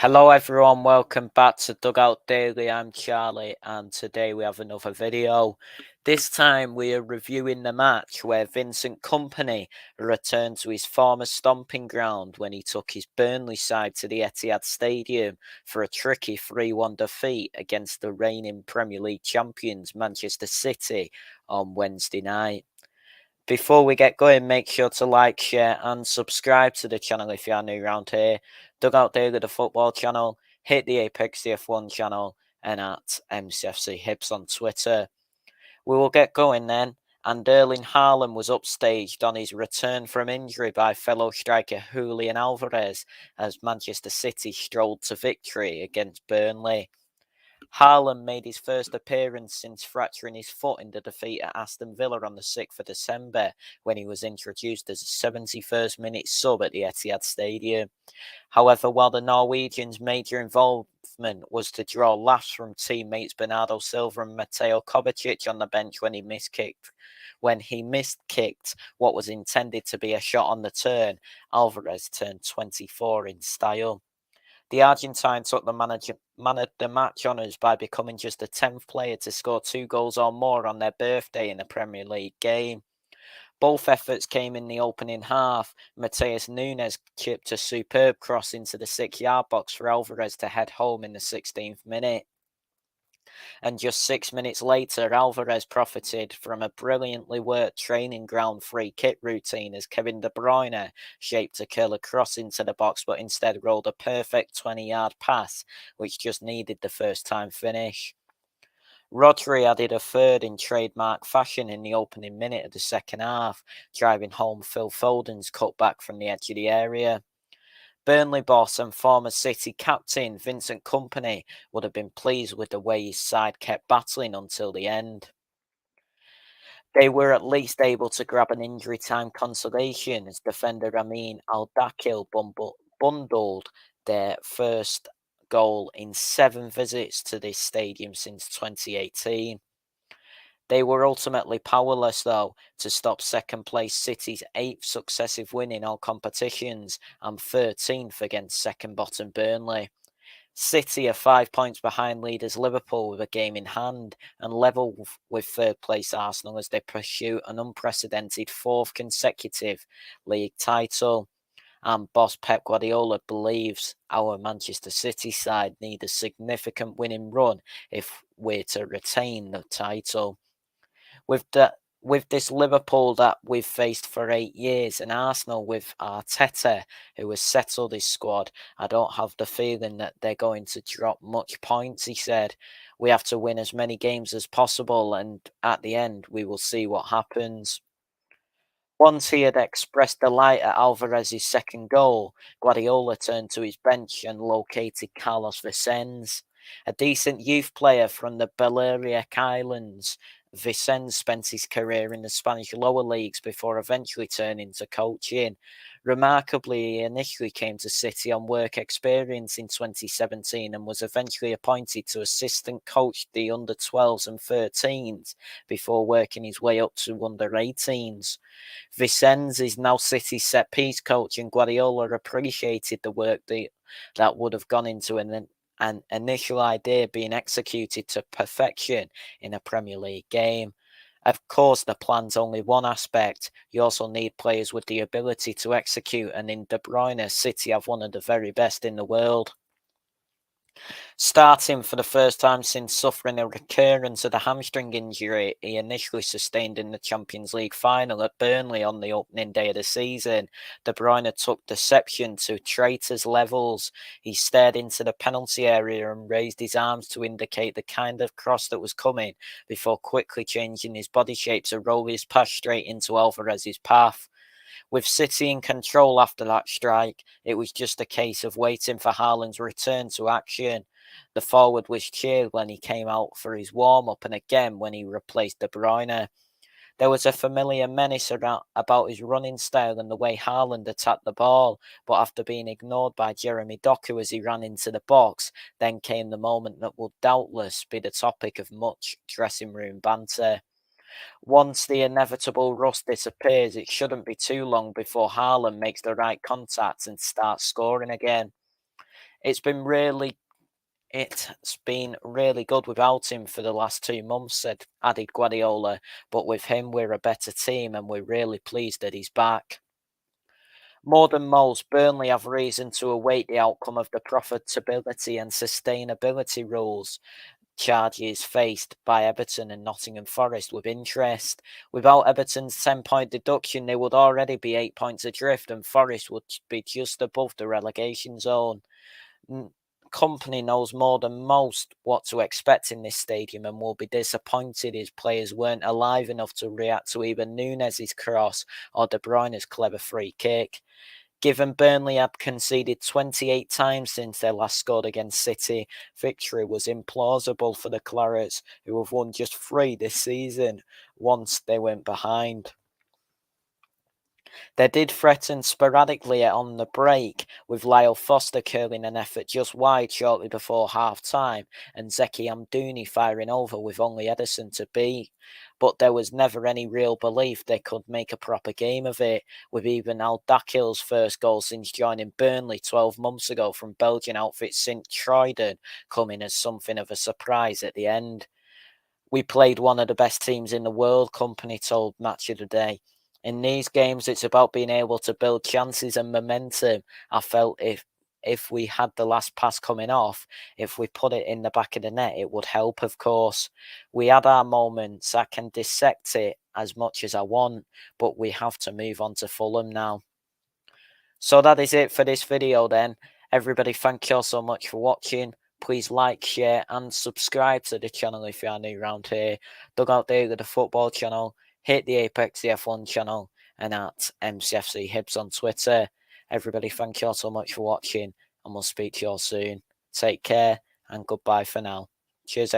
Hello everyone, welcome back to Dugout Daily. I'm Charlie and today we have another video. This time we are reviewing the match where Vincent Kompany returned to his former stomping ground when he took his Burnley side to the Etihad Stadium for a tricky 3-1 defeat against the reigning Premier League champions Manchester City on Wednesday night. Before we get going, make sure to like, share and subscribe to the channel if you are new around here. Dugout Daily, the football channel, hit the Apex CF1 channel and at MCFC Hibs on Twitter. We will get going then, and Erling Haaland was upstaged on his return from injury by fellow striker Julian Alvarez as Manchester City strolled to victory against Burnley. Haaland made his first appearance since fracturing his foot in the defeat at Aston Villa on the 6th of December when he was introduced as a 71st minute sub at the Etihad Stadium. However, while the Norwegians' major involvement was to draw laughs from teammates Bernardo Silva and Mateo Kovacic on the bench when he miskicked what was intended to be a shot on the turn, Alvarez turned 24 in style. The Argentine took the man of the match honours by becoming just the 10th player to score 2 goals or more on their birthday in a Premier League game. Both efforts came in the opening half. Mateus Nunes chipped a superb cross into the 6-yard box for Alvarez to head home in the 16th minute. And just 6 minutes later, Alvarez profited from a brilliantly worked training ground free kick routine as Kevin De Bruyne shaped a curler cross into the box, but instead rolled a perfect 20-yard pass, which just needed the first-time finish. Rodri added a third in trademark fashion in the opening minute of the second half, driving home Phil Foden's cutback from the edge of the area. Burnley boss and former City captain Vincent Kompany would have been pleased with the way his side kept battling until the end. They were at least able to grab an injury time consolation as defender Amin Al-Dakil bundled their first goal in 7 visits to this stadium since 2018. They were ultimately powerless, though, to stop second-place City's 8th successive win in all competitions and 13th against second-bottom Burnley. City are 5 points behind leaders Liverpool with a game in hand and level with third-place Arsenal as they pursue an unprecedented 4th consecutive league title. And boss Pep Guardiola believes our Manchester City side need a significant winning run if we're to retain the title. With this Liverpool that we've faced for 8 years and Arsenal with Arteta, who has settled his squad, I don't have the feeling that they're going to drop much points, he said. We have to win as many games as possible and at the end we will see what happens. Once he had expressed delight at Alvarez's second goal, Guardiola turned to his bench and located Carlos Vicens, a decent youth player from the Balearic Islands. Vicens spent his career in the Spanish lower leagues before eventually turning to coaching. Remarkably, he initially came to City on work experience in 2017 and was eventually appointed to assistant coach the under-12s and 13s before working his way up to under-18s. Vicens is now City's set-piece coach, and Guardiola appreciated the work that would have gone into an initial idea being executed to perfection in a Premier League game. Of course, the plan's only one aspect. You also need players with the ability to execute, and in De Bruyne, City have one of the very best in the world. Starting for the first time since suffering a recurrence of the hamstring injury he initially sustained in the Champions League final at Burnley on the opening day of the season, De Bruyne took deception to traitor's levels. He stared into the penalty area and raised his arms to indicate the kind of cross that was coming before quickly changing his body shape to roll his pass straight into Alvarez's path. With City in control after that strike, it was just a case of waiting for Haaland's return to action. The forward was cheered when he came out for his warm-up and again when he replaced De Bruyne. There was a familiar menace about his running style and the way Haaland attacked the ball, but after being ignored by Jeremy Doku as he ran into the box, then came the moment that will doubtless be the topic of much dressing room banter. Once the inevitable rust disappears, it shouldn't be too long before Haaland makes the right contact and starts scoring again. It's been really good without him for the last 2 months, added Guardiola, but with him we're a better team and we're really pleased that he's back. More than most, Burnley have reason to await the outcome of the profitability and sustainability rules charges faced by Everton and Nottingham Forest with interest. Without Everton's 10-point deduction, they would already be 8 points adrift and Forest would be just above the relegation zone. Kompany knows more than most what to expect in this stadium and will be disappointed his players weren't alive enough to react to either Nunez's cross or De Bruyne's clever free kick. Given Burnley had conceded 28 times since they last scored against City, victory was implausible for the Clarets, who have won just 3 this season, once they went behind. They did threaten sporadically on the break, with Lyle Foster curling an effort just wide shortly before half-time, and Zeki Amdouni firing over with only Ederson to beat. But there was never any real belief they could make a proper game of it, with even Al-Dakhil's first goal since joining Burnley 12 months ago from Belgian outfit St. Troiden coming as something of a surprise at the end. We played one of the best teams in the world, Kompany told Match of the Day. In these games, it's about being able to build chances and momentum. I felt if we had the last pass coming off, if we put it in the back of the net, it would help, of course. We had our moments. I can dissect it as much as I want, but we have to move on to Fulham now. So that is it for this video then. Everybody, thank you all so much for watching. Please like, share and subscribe to the channel if you are new around here. Dugout Daily, the football channel. Hit the Apex the F1 channel and at MCFC Hibs on Twitter. Everybody, thank you all so much for watching and we'll speak to you all soon. Take care and goodbye for now. Cheers, everyone.